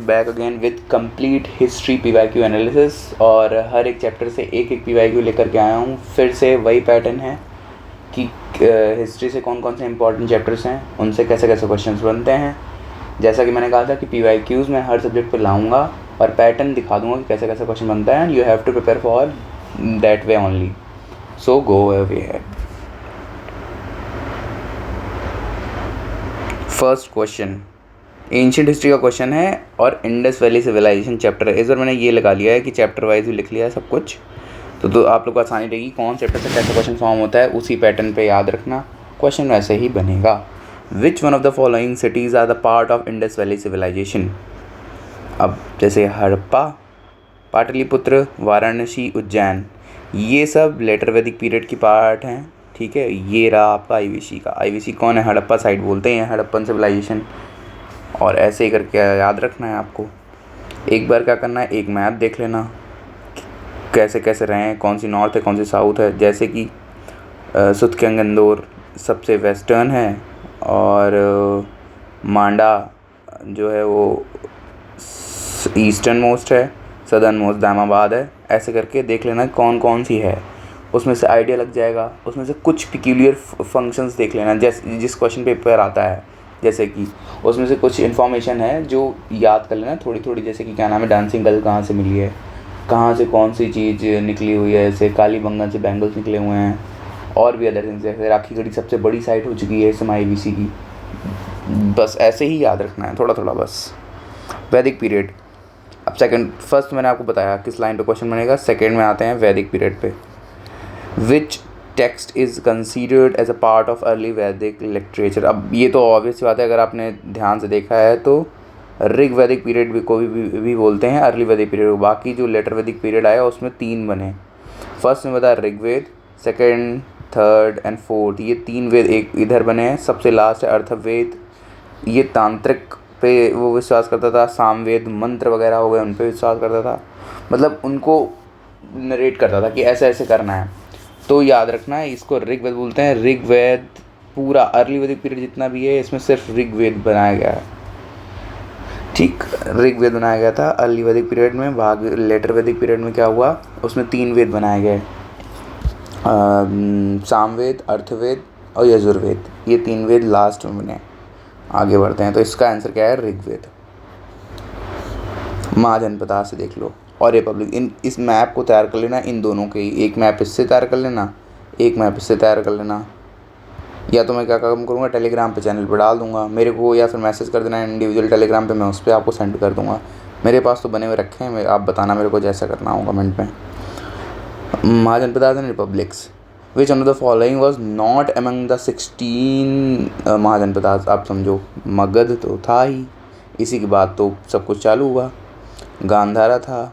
Back again with complete history PYQ analysis, और हर एक chapter से एक एक PYQ लेकर के आया हूँ। फिर से वही पैटर्न है कि हिस्ट्री से कौन कौन से इंपॉर्टेंट चैप्टर्स हैं, उनसे कैसे कैसे क्वेश्चंस बनते हैं। जैसा कि मैंने कहा था कि PYQs मैं हर सब्जेक्ट पे लाऊंगा और पैटर्न दिखा दूंगा कि कैसे कैसे क्वेश्चन बनता है, and you have to prepare for that way only. So go away. First question ancient history का क्वेश्चन है और इंडस वैली सिविलाइजेशन चैप्टर है। इस बार मैंने ये लगा लिया है कि चैप्टर वाइज भी लिख लिया है सब कुछ, तो आप लोग को आसानी रहेगी कौन चैप्टर से कैसा क्वेश्चन फॉर्म होता है, उसी पैटर्न पे याद रखना, क्वेश्चन वैसे ही बनेगा। Which one of the following cities are the part of Indus valley civilization. अब जैसे हड़प्पा, पाटलिपुत्र, वाराणसी, उज्जैन, ये सब लेटर वैदिक पीरियड की पार्ट हैं। ठीक है, ये रहा आपका IVC का। IVC कौन है? हड़प्पा साइड बोलते हैं, हड़प्पन सिविलाइजेशन। और ऐसे ही करके याद रखना है आपको। एक बार क्या करना है, एक मैप देख लेना कैसे कैसे रहे हैं, कौन सी नॉर्थ है कौन सी साउथ है। जैसे कि सुतकेंगंदोर सबसे वेस्टर्न है और मांडा जो है वो ईस्टर्न मोस्ट है, सदर्न मोस्ट दामाबाद है। ऐसे करके देख लेना कौन कौन सी है, उसमें से आइडिया लग जाएगा। उसमें से कुछ पिक्यूलियर फंक्शंस देख लेना, जिस क्वेश्चन पेपर आता है, जैसे कि उसमें से कुछ इन्फॉर्मेशन है जो याद कर लेना थोड़ी थोड़ी। जैसे कि क्या नाम है, डांसिंग गर्ल कहाँ से मिली है, कहाँ से कौन सी चीज़ निकली हुई है, जैसे कालीबंगन से बैंगल्स निकले हुए हैं, और भी अदर थिंग्स। जैसे राखी गढ़ी सबसे बड़ी साइट हो चुकी है इस समय IVC की। बस ऐसे ही याद रखना है थोड़ा थोड़ा बस। वैदिक पीरियड, अब सेकंड, फर्स्ट मैंने आपको बताया किस लाइन पे क्वेश्चन बनेगा, सेकंड में आते हैं वैदिक पीरियड पे। Which text is considered as a part of early Vedic literature. अब ये तो ऑब्वियस बात है, अगर आपने ध्यान से देखा है तो ऋग वैदिक पीरियड भी को भी बोलते हैं अर्ली वैदिक पीरियड। बाकी जो लेटर वैदिक पीरियड आया उसमें 3 बने। फर्स्ट में बताया Rigveda, second, third and fourth, ये 3 वेद एक इधर बने हैं। सबसे लास्ट है अर्थवेद, ये तांत्रिक पे वो विश्वास करता था। सामवेद मंत्र वगैरह हो गए, उन पे विश्वास करता था, मतलब उनको नरेट करता था कि ऐसे ऐसे करना है। तो याद रखना है, इसको ऋग्वेद बोलते हैं। ऋग्वेद पूरा अर्ली वैदिक पीरियड जितना भी है इसमें सिर्फ ऋग्वेद बनाया गया है। ठीक, ऋग्वेद बनाया गया था अर्ली वैदिक पीरियड में। भाग लेटर वैदिक पीरियड में क्या हुआ, उसमें 3 वेद बनाए गए, सामवेद, अर्थवेद और यजुर्वेद। ये 3 वेद लास्ट में बने। आगे बढ़ते हैं, तो इसका आंसर क्या है, ऋग्वेद। महाजनपदा से देख लो और रिपब्लिक, इस मैप को तैयार कर लेना, इन दोनों के ही। एक मैप इससे तैयार कर लेना, एक मैप इससे तैयार कर लेना। या तो मैं क्या काम करूँगा, टेलीग्राम पे चैनल पर डाल दूँगा मेरे को, या फिर मैसेज कर देना इंडिविजुअल टेलीग्राम पे, मैं उस पर आपको सेंड कर दूँगा। मेरे पास तो बने हुए रखे हैं, आप बताना मेरे को जैसा करना हो कमेंट में। Mahajanapadas and republics, which one of the following was not among the 16 mahajanapadas. आप समझो, मगध तो था ही, इसी के बाद तो सब कुछ चालू हुआ। गांधारा था,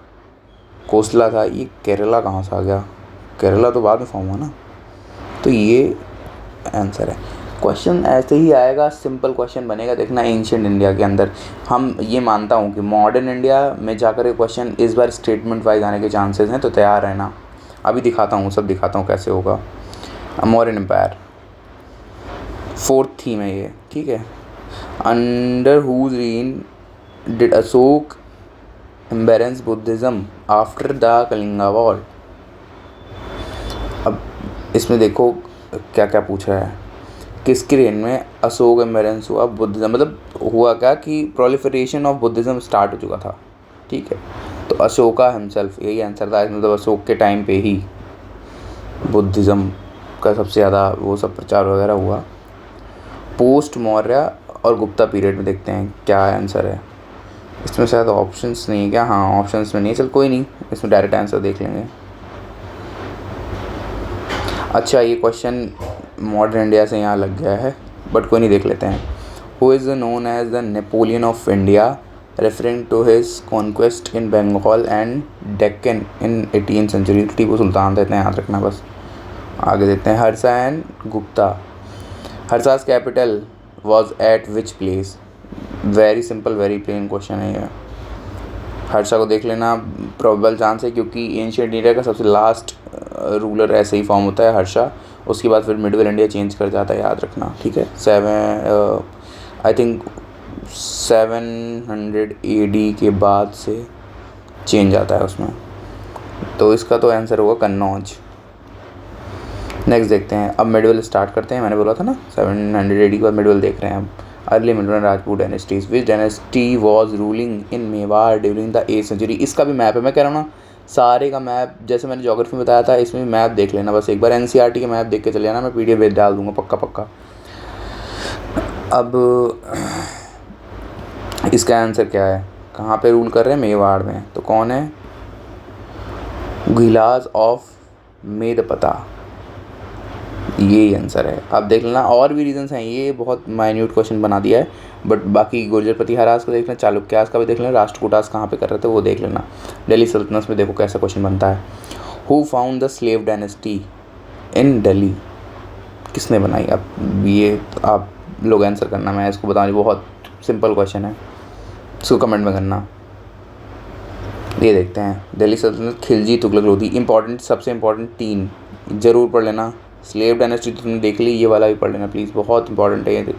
कोसला था, ये केरला कहाँ से आ गया, केरला तो बाद में फॉर्म हुआ ना। तो ये आंसर है। क्वेश्चन ऐसे ही आएगा, सिंपल क्वेश्चन बनेगा, देखना एंशिएंट इंडिया के अंदर। हम ये मानता हूँ कि मॉडर्न इंडिया में जाकर ये क्वेश्चन इस बार स्टेटमेंट वाइज आने के चांसेस हैं, तो तैयार रहना। अभी दिखाता हूँ, सब दिखाता हूँ कैसे होगा। मौर्यन एम्पायर 4th थीम है ये, ठीक है। Under whose reign did Ashoka embrace Buddhism after the Kalinga war. अब इसमें देखो क्या क्या पूछ रहा है, किसकी रेन में अशोक एम्ब्रेस हुआ बुद्धिज़्म। मतलब हुआ क्या कि प्रोलिफरेशन ऑफ बुद्धिज़्म स्टार्ट हो चुका था, ठीक है। तो अशोका हिमसेल्फ, यही आंसर था। मतलब अशोक के टाइम पे ही बुद्धिज़्म का सबसे ज़्यादा वो सब प्रचार वगैरह हुआ। पोस्ट मौर्य और गुप्ता पीरियड में देखते हैं क्या आंसर है। इसमें शायद ऑप्शंस नहीं है क्या, हाँ ऑप्शंस में नहीं है, चल कोई नहीं, इसमें डायरेक्ट आंसर देख लेंगे। अच्छा, ये क्वेश्चन मॉडर्न इंडिया से यहाँ लग गया है, बट कोई नहीं, देख लेते हैं। Who is known as the Napoleon of India, referring to his conquest in Bengal and Deccan in 18th century। Tipu Sultan देते हैं, याद रखना बस। आगे देखते हैं, Harsha and Gupta. Harsha's capital was at which place. Very simple, very plain question है ये। हर्षा को देख लेना, प्रोबेबल चांस है, क्योंकि एंशिएंट इंडिया का सबसे लास्ट रूलर ऐसे ही फॉर्म होता है हर्षा। उसके बाद फिर मिडल इंडिया चेंज कर जाता है, याद रखना, ठीक है। आई थिंक 700 AD के बाद से चेंज आता है उसमें, तो इसका तो आंसर होगा कन्नौज। नेक्स्ट देखते हैं, अब मिडवल स्टार्ट करते हैं। मैंने बोला था ना 700 AD के बाद मिडवल देख रहे हैं हम। Early medieval Rajput dynasties, which dynasty was ruling in Mewar during the 8th century। इसका भी मैप है, मैं कह रहा हूँ ना सारे का मैप, जैसे मैंने ज्योग्राफी में बताया था इसमें मैप देख लेना बस एक बार। NCERT के मैप देख के चले जाना, मैं PDF भेज डाल दूँगा पक्का। अब इसका आंसर क्या है, कहाँ पे रूल कर रहे हैं, मेवाड़ में। तो कौन है, गिलास ऑफ मेदपता, ये आंसर है। आप देख लेना, और भी रीजंस हैं, ये बहुत माइन्यूट क्वेश्चन बना दिया है, बट बाकी गुर्जर प्रतिहारास को देख लेना, चालुक्यास का भी देख लेना, राष्ट्रकूटास कहाँ पे कर रहे थे वो देख लेना। दिल्ली सल्तनत में देखो कैसा क्वेश्चन बनता है। Who found the slave dynasty in Delhi, किसने बनाई। अब ये आप लोग आंसर करना, मैं इसको बता रही, बहुत सिंपल क्वेश्चन है, इसको कमेंट में करना। ये देखते हैं, दिल्ली सल्तनत, खिलजी, तुगलक, लोधी। इंपॉर्टेंट, सबसे इंपॉर्टेंट 3 जरूर पढ़ लेना। स्लेव डायनेस्टी तो तुमने देख ली, ये वाला भी पढ़ लेना प्लीज़, बहुत इंपॉर्टेंट है ये।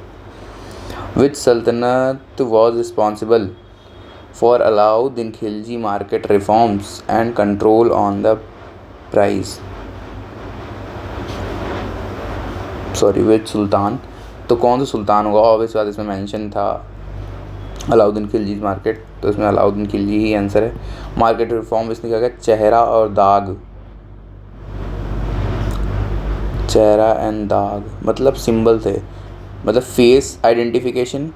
Which sultanate was responsible for Alauddin Khilji market reforms and control on the price, sorry which sultan. तो कौन सा सुल्तान होगा, ऑब्वियस बात इसमें मेंशन था अलाउद्दीन खिलजी मार्केट, तो इसमें अलाउद्दीन खिलजी ही आंसर है। मार्केट रिफॉर्म इसने क्या किया, चेहरा और दाग, चेहरा एंड दाग मतलब सिंबल थे, मतलब फेस आइडेंटिफिकेशन।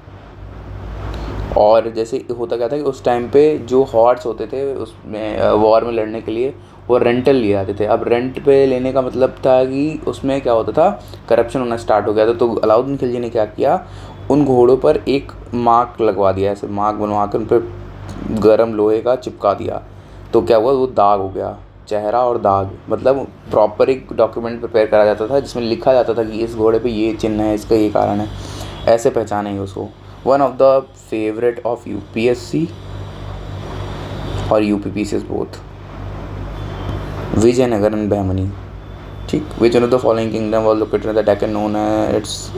और जैसे होता क्या था कि उस टाइम पे जो हॉर्स होते थे उसमें वॉर में लड़ने के लिए वो रेंटल लिए आते थे। अब रेंट पे लेने का मतलब था कि उसमें क्या होता था, करप्शन होना स्टार्ट हो गया था। तो अलाउद्दीन खिलजी ने क्या किया, उन घोड़ों पर एक मार्क लगवा दिया, ऐसे मार्क बनवा कर उन पर गर्म लोहे का चिपका दिया। तो क्या हुआ, वो दाग हो गया, चेहरा और दाग। मतलब प्रॉपर एक डॉक्यूमेंट प्रिपेयर करा जाता था जिसमें लिखा जाता था कि इस घोड़े पे ये चिन्ह है, इसका ये कारण है, ऐसे पहचानेंगे उसको। One of the favourite of UPSC और UPPCS both, Vijayanagar and Bahmani. ठीक, which one of the following kingdom was located in the Deccan known its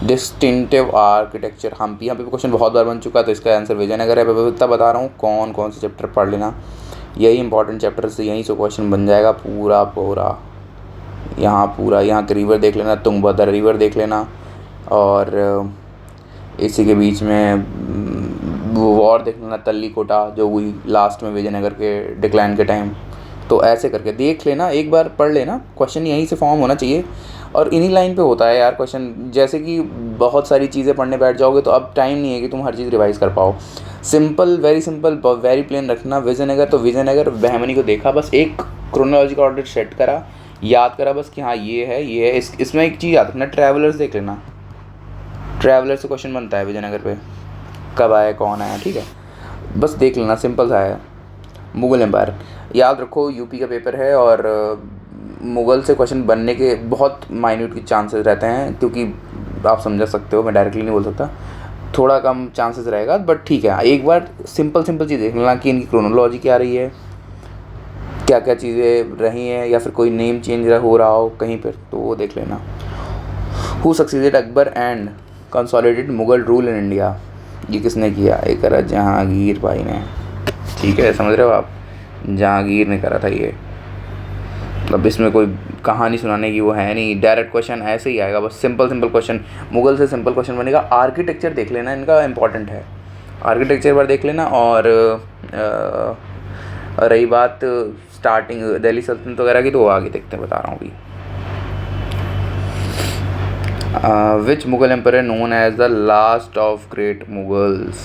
distinctive architecture. Hampi, यहाँ पे क्वेश्चन बहुत बार बन चुका है, तो इसका आंसर विजयनगर है। मैं इतना बता रहा हूँ कौन कौन से चैप्टर पढ़ लेना, यही इंपॉर्टेंट चैप्टर से यहीं से क्वेश्चन बन जाएगा पूरा। यहाँ के रिवर देख लेना, तुंगभद्रा रिवर देख लेना, और इसी के बीच में वो वॉर देख लेना, तल्ली कोटा जो हुई लास्ट में विजयनगर के डिक्लाइन के टाइम। तो ऐसे करके देख लेना, एक बार पढ़ लेना, क्वेश्चन यहीं से फॉर्म होना चाहिए। और इन्हीं लाइन पे होता है यार क्वेश्चन, जैसे कि बहुत सारी चीज़ें पढ़ने बैठ जाओगे तो अब टाइम नहीं है कि तुम हर चीज़ रिवाइज़ कर पाओ। Simple, very simple, very plane रखना। विजयनगर, तो विजयनगर बहमनी को देखा, बस एक क्रोनोलॉजिकल ऑर्डर सेट करा, याद करा बस कि हाँ ये है। इसमें एक चीज़ याद रखना, ट्रैवलर्स देख लेना, ट्रैवलर से क्वेश्चन बनता है विजयनगर पे, कब आया, कौन आया, ठीक है, बस देख लेना, सिंपल सा है। मुग़ल एम्पायर याद रखो, UP का पेपर है, और मुग़ल से क्वेश्चन बनने के बहुत माइन्यूट की चांसेस रहते हैं, क्योंकि आप समझ सकते हो, मैं डायरेक्टली नहीं बोल सकता, थोड़ा कम चांसेस रहेगा, बट ठीक है। एक बार सिंपल चीज़ देख लेना कि इनकी क्रोनोलॉजी क्या रही है, क्या क्या चीज़ें रही हैं, या फिर कोई नेम चेंज हो रहा हो कहीं पर, तो वो देख लेना। Who succeeded Akbar and consolidated Mughal rule in India, ये किसने किया, एक करा जहांगीर भाई ने, ठीक है, समझ रहे हो आप, जहांगीर ने करा था ये। अब इसमें कोई कहानी सुनाने की वो है नहीं, डायरेक्ट क्वेश्चन ऐसे ही आएगा, बस सिंपल क्वेश्चन, मुग़ल से सिंपल क्वेश्चन बनेगा। आर्किटेक्चर देख लेना, इनका इंपॉर्टेंट है, आर्किटेक्चर पर देख लेना। और रही बात स्टार्टिंग दिल्ली सल्तनत वगैरह की, तो वो आगे देखते हैं, बता रहा हूँ अभी। Which Mughal emperor known as the last of great Mughals,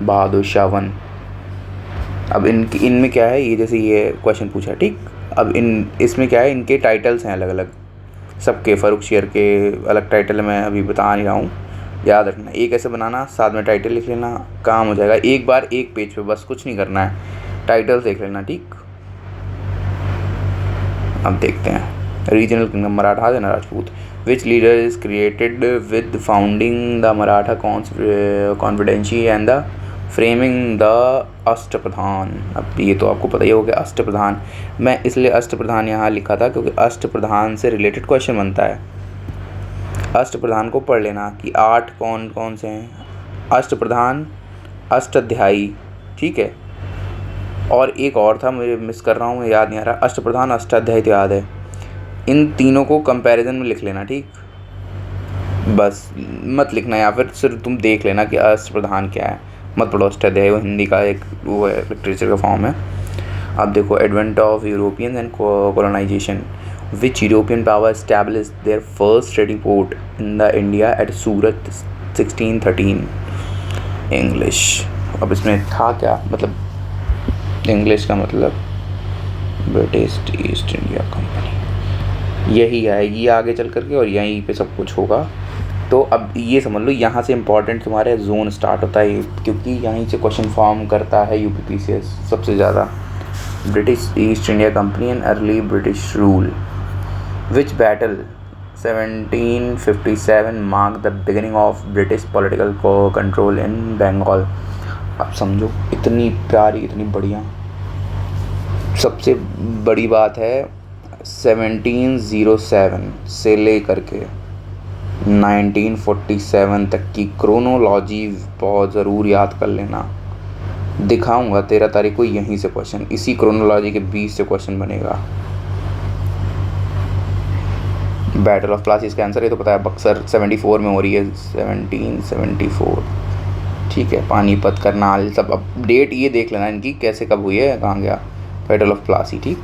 Bahadur Shah 1। अब इनमें क्या है, ये जैसे ये क्वेश्चन पूछा, ठीक, अब इसमें क्या है, इनके टाइटल्स हैं अलग अलग, सबके फर्रुखशियर के अलग टाइटल मैं अभी बता नहीं रहा हूँ, याद रखना। एक ऐसे बनाना, साथ में टाइटल लिख लेना, काम हो जाएगा। एक बार एक पेज पे, बस कुछ नहीं करना है, टाइटल देख लेना, ठीक। अब देखते हैं, regional kingdom Maratha and Rajput. Which leader is created with founding the Maratha confederacy and the framing the Ashtapradhan. अब ये तो आपको पता ही हो गया, अष्टप्रधान। मैं इसलिए अष्टप्रधान यहाँ लिखा था क्योंकि अष्टप्रधान से रिलेटेड क्वेश्चन बनता है। अष्टप्रधान को पढ़ लेना कि 8 कौन कौन से हैं, अष्टप्रधान, अष्टाध्यायी, ठीक है। और एक और था, मुझे मिस कर रहा हूँ, मैं याद नहीं आ रहा। अष्टप्रधान अष्टाध्यायी तो याद है, इन तीनों को कंपैरिजन में लिख लेना, ठीक। बस मत लिखना, या फिर सिर्फ तुम देख लेना कि अष्टप्रधान क्या है, मत पढ़ो। अष्टाध्यायी वो हिंदी का एक वो है, लिटरेचर का फॉर्म है। अब देखो, advent of European and colonization, which European power establish their first trading port in the India at Surat 1613। English. अब इसमें था क्या, मतलब इंग्लिश का मतलब ब्रिटिश ईस्ट इंडिया कंपनी, यही आएगी आगे चल करके, और यहीं पे सब कुछ होगा। तो अब ये समझ लो, यहाँ से इम्पॉर्टेंट तुम्हारे जोन स्टार्ट होता है, क्योंकि यहीं से क्वेश्चन फॉर्म करता है यूपीपीसीएस सबसे ज़्यादा। British East India Company and early British rule, which battle 1757 mark the beginning of British political control in Bengal. अब समझो, इतनी प्यारी, इतनी बढ़िया, सबसे बड़ी बात है 1707 से लेकर के 1947 तक की क्रोनोलॉजी बहुत ज़रूर याद कर लेना। दिखाऊंगा 13 तारीख को यहीं से क्वेश्चन, इसी क्रोनोलॉजी के 20 से क्वेश्चन बनेगा। बैटल ऑफ प्लासी इसका आंसर है, तो पता है बक्सर 74 में हो रही है, 1774, ठीक है। पानीपत, करनाल, सब। अब डेट ये देख लेना इनकी कैसे कब हुई है, कहाँ गया बैटल ऑफ प्लासी, ठीक।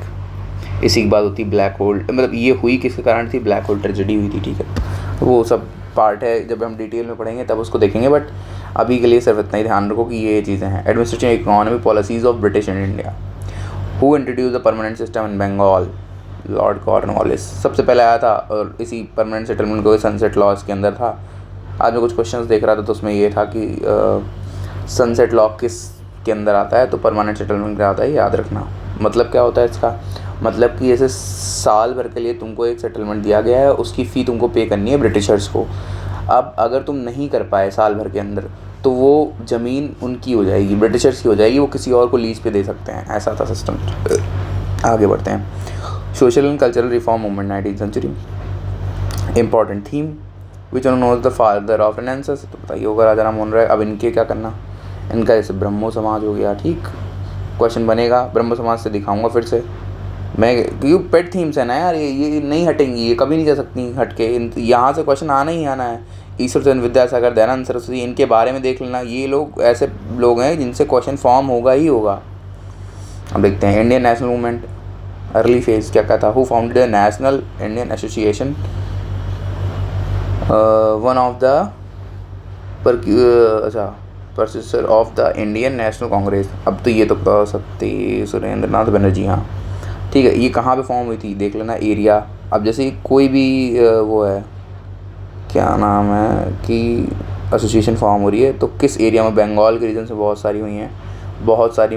इसी के बाद होती ब्लैक होल, मतलब ये हुई किसके कारण थी, ब्लैक होल ट्रेजेडी हुई थी, ठीक है। तो वो सब पार्ट है, जब हम डिटेल में पढ़ेंगे तब उसको देखेंगे, बट अभी के लिए सिर्फ इतना ही ध्यान रखो कि ये चीज़ें हैं। Administration economy policies of British in India, who introduce the permanent system in Bengal, Lord Cornwallis सबसे पहले आया था, और इसी परमानेंट सेटलमेंट को सनसेट लॉज के अंदर था। आज मैं कुछ क्वेश्चंस देख रहा था, तो उसमें ये था कि सनसेट लॉ किस के अंदर आता है, तो परमानेंट सेटलमेंट क्या आता है, याद रखना। मतलब क्या होता है इसका, मतलब कि जैसे साल भर के लिए तुमको एक सेटलमेंट दिया गया है, उसकी फ़ी तुमको पे करनी है ब्रिटिशर्स को। अब अगर तुम नहीं कर पाए साल भर के अंदर, तो वो ज़मीन उनकी हो जाएगी, ब्रिटिशर्स की हो जाएगी, वो किसी और को लीज पे दे सकते हैं, ऐसा था सिस्टम। आगे बढ़ते हैं। Social and cultural reform movement 19th century, important theme, which one knows the father of renaissance, तो बताइए होगा राजा राम मोहन राय। अब इनके क्या करना, इनका जैसे ब्रह्मो समाज हो गया, ठीक। क्वेश्चन बनेगा ब्रह्म समाज से, दिखाऊंगा फिर से मैं, क्योंकि पेट थीम्स है ना यार, ये नहीं हटेंगी, ये कभी नहीं जा सकती हट के, यहाँ से क्वेश्चन आना ही आना है। ईश्वरचंद्र विद्यासागर, दयानंद सरस्वती, इनके बारे में देख लेना। ये लोग ऐसे लोग हैं जिनसे क्वेश्चन फॉर्म होगा ही होगा। अब देखते हैं, Indian national movement early phase क्या कहता, who founded National Indian Association, one of the precursor of the Indian National Congress. अब तो ये तो सत्य सुरेंद्र नाथ बनर्जी, हाँ ठीक है। ये कहाँ पे फॉर्म हुई थी देख लेना, एरिया। अब जैसे कोई भी वो है, क्या नाम है कि एसोसिएशन फॉर्म हो रही है, तो किस एरिया में, बंगाल के रीजन से बहुत सारी हुई हैं, बहुत सारी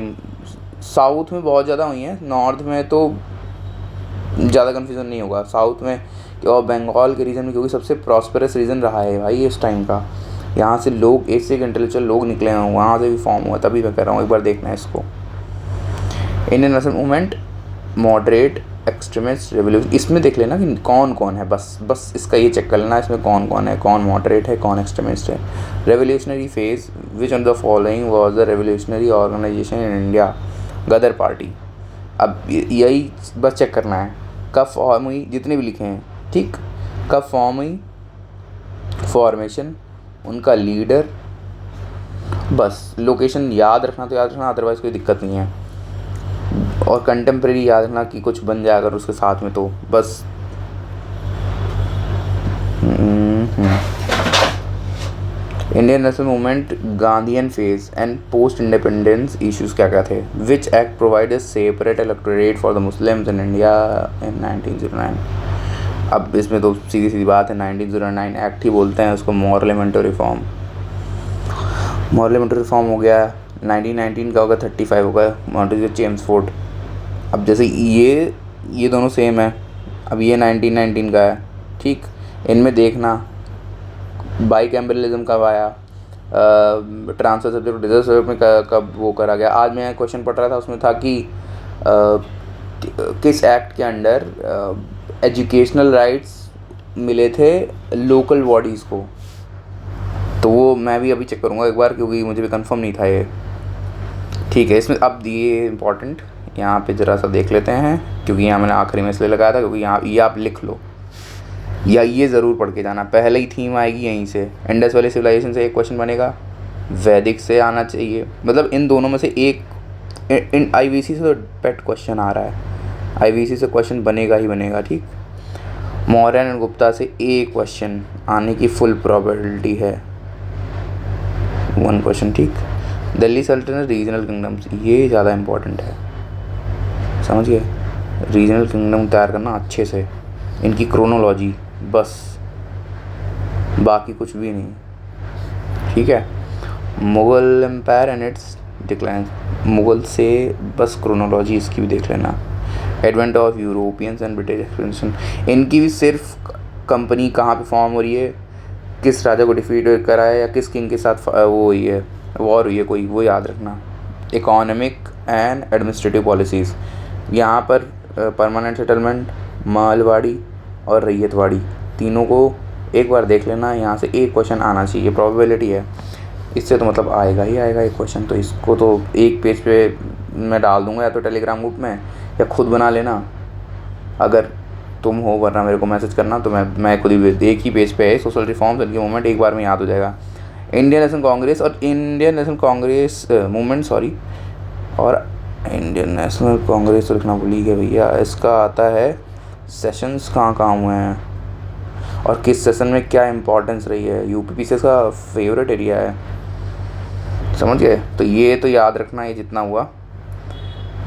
साउथ में बहुत ज़्यादा हुई हैं, नॉर्थ में तो ज़्यादा कन्फ्यूज़न नहीं होगा, साउथ में और बंगाल के रीजन में, क्योंकि सबसे प्रॉस्परस रीजन रहा है भाई इस टाइम का। यहाँ से लोग, एक से एक इंटेलेक्चुअल लोग निकले हैं, वहाँ से भी फॉर्म हुआ, तभी मैं कह रहा हूँ एक बार देखना है इसको। Indian national movement, moderate, extremist, revolution, इसमें देख लेना कि कौन कौन है, बस इसका ये चेक कर लेना, इसमें कौन कौन है, कौन मॉडरेट है, कौन एक्सट्रीमिस्ट है। Revolutionary phase, which on the following was the revolutionary organization in India, Ghadar Party. अब यही बस चेक करना है, कब फॉर्म हुई, जितने भी लिखे हैं, ठीक, कब फॉर्म हुई, फॉर्मेशन, उनका लीडर, बस लोकेशन याद रखना तो याद रखना, अदरवाइज़ कोई दिक्कत नहीं है। और कंटेम्प्रेरी याद रखना कि कुछ बन जाए अगर उसके साथ में, तो बस। Indian national movement, Gandhian phase and post independence issues क्या क्या थे, which act provide separate electorate for the Muslims in India in 1909। अब इसमें तो सीधी सीधी बात है, 1909 एक्ट ही बोलते हैं उसको, मॉर्लेमेंटो रिफॉर्म। मॉर्लेमेंटो रिफॉर्म हो गया, 1919 का होगा, 35 होगा, मॉन्टेस्क्यू चेम्सफोर्ड। अब जैसे ये दोनों सेम है, अब ये 1919 का है, ठीक। इनमें देखना बाइकैम्बरलिज्म कब आया, ट्रांसफर सब्जेक्ट रिजर्व सब्जेक्ट में कब वो करा गया। आज मैं क्वेश्चन पढ़ रहा था, उसमें था कि किस एक्ट के अंडर एजुकेशनल राइट्स मिले थे लोकल बॉडीज़ को, तो वो मैं भी अभी चेक करूँगा एक बार, क्योंकि मुझे भी कंफर्म नहीं था ये। ठीक है, इसमें अब ये इम्पॉर्टेंट यहाँ पे ज़रा सा देख लेते हैं, क्योंकि यहाँ मैंने आखिरी में इसलिए लगाया था क्योंकि यहाँ ये आप लिख लो या ये ज़रूर पढ़ के जाना, पहले ही थीम आएगी यहीं से। इंडस वैली सिविलाइजेशन से एक क्वेश्चन बनेगा, वैदिक से आना चाहिए, मतलब इन दोनों में से एक। इन आईवीसी से तो पेट क्वेश्चन आ रहा है, आईवीसी से क्वेश्चन बनेगा ही बनेगा, ठीक। मौर्यन एंड गुप्ता से एक क्वेश्चन आने की फुल प्रोबेबिलिटी है, 1 क्वेश्चन, ठीक। दिल्ली सल्तनत रीजनल किंगडम्स, ये ज़्यादा इम्पोर्टेंट है, समझ गए। रीजनल किंगडम तैयार करना अच्छे से, इनकी क्रोनोलॉजी बस, बाकी कुछ भी नहीं, ठीक है। Mughal empire and its decline, Mughal से बस क्रोनोलॉजी इसकी भी देख लेना। Advent of Europeans and British expansion, इनकी भी सिर्फ कंपनी कहाँ पे फॉर्म हो रही है, किस राजा को डिफीट करा है या किस किंग के साथ वो हुई है, वॉर हुई है कोई, वो याद रखना। इकोनॉमिक एंड एडमिनिस्ट्रेटिव पॉलिसीज़, यहाँ पर परमानेंट सेटलमेंट, मालवाड़ी और रैयतवाड़ी, तीनों को एक बार देख लेना। यहाँ से एक क्वेश्चन आना चाहिए, प्रोबेबिलिटी है, इससे तो मतलब आएगा ही आएगा एक क्वेश्चन। तो इसको तो एक पेज पे मैं डाल दूँगा, या तो टेलीग्राम ग्रुप में, या खुद बना लेना अगर तुम हो, वरना मेरे को मैसेज करना, तो मैं खुद ही, एक ही पेज पे है सोशल रिफॉर्म्स एंड मूवमेंट, एक बार में याद हो जाएगा। इंडियन नेशनल कांग्रेस और Indian National Congress movement, sorry, और इंडियन नेशनल कांग्रेस तो लिखना भूल ही गया भैया। इसका आता है सेशंस कहाँ कहाँ हुए हैं और किस सेशन में क्या इंपॉर्टेंस रही है, यूपीपीसीएस का फेवरेट एरिया है, समझ गए। तो ये तो याद रखना, ये जितना हुआ।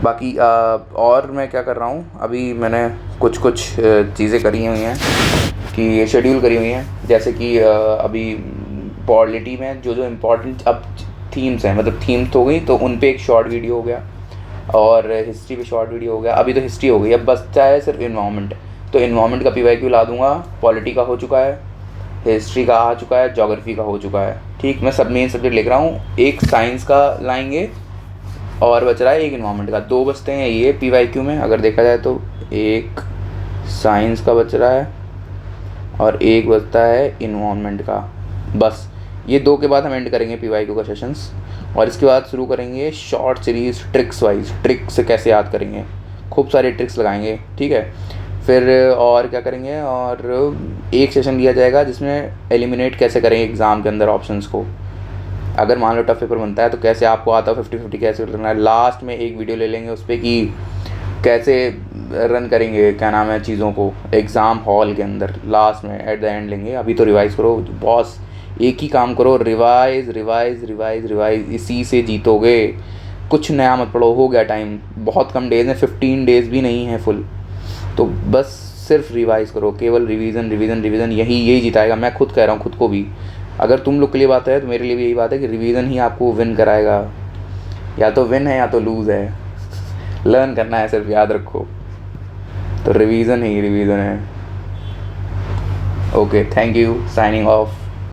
बाकी और मैं क्या कर रहा हूँ, अभी मैंने कुछ चीज़ें करी हुई हैं कि ये शेड्यूल करी हुई हैं, जैसे कि अभी पॉलिटी में जो इम्पोर्टेंट अब थीम्स हैं, मतलब थीम्स हो गई, तो उन पे एक शॉर्ट वीडियो हो गया, और हिस्ट्री पे शॉर्ट वीडियो हो गया। अभी तो हिस्ट्री हो गई, अब बचता है सिर्फ इन्वायरमेंट, तो इन्वायरमेंट का पीवाईक्यू ला दूंगा। पॉलिटी का हो चुका है, हिस्ट्री का आ चुका है, ज्योग्राफी का हो चुका है, ठीक। मैं सब मेन सब्जेक्ट लिख रहा हूँ, एक साइंस का लाएंगे और बच रहा है एक इन्वायरमेंट का, 2 बचते हैं ये पीवाईक्यू में अगर देखा जाए तो। एक साइंस का बच रहा है और एक बचता है इन्वायरमेंट का, बस। ये 2 के बाद हम एंड करेंगे पीवाईक्यू का सेशंस, और इसके बाद शुरू करेंगे short series tricks wise, trick से कैसे याद करेंगे, खूब सारे ट्रिक्स लगाएंगे, ठीक है। फिर और क्या करेंगे, और एक सेशन लिया जाएगा जिसमें एलिमिनेट कैसे करेंगे एग्ज़ाम के अंदर ऑप्शंस को, अगर मान लो टफ पेपर बनता है तो कैसे आपको आता है 50-50 कैसे करना है। लास्ट में एक वीडियो ले लेंगे उस पर कि कैसे रन करेंगे, क्या नाम है, चीज़ों को एग्ज़ाम हॉल के अंदर, लास्ट में एट द एंड लेंगे। अभी तो रिवाइज़ करो बॉस, एक ही काम करो, रिवाइज़ रिवाइज़ रिवाइज़ रिवाइज़, इसी से जीतोगे। कुछ नया मत पढ़ो, हो गया टाइम, बहुत कम डेज़ हैं, 15 डेज़ भी नहीं है फुल, तो बस सिर्फ रिवाइज़ करो, केवल रिवीजन रिवीजन रिवीजन, यही जिताएगा। मैं खुद कह रहा हूँ खुद को भी, अगर तुम लोग के लिए बात है तो मेरे लिए भी यही बात है कि रिवीजन ही आपको विन कराएगा, या तो विन है या तो लूज़ है, लर्न करना है सिर्फ, याद रखो। तो रिवीजन ही रिवीजन है। Okay, thank you, signing off.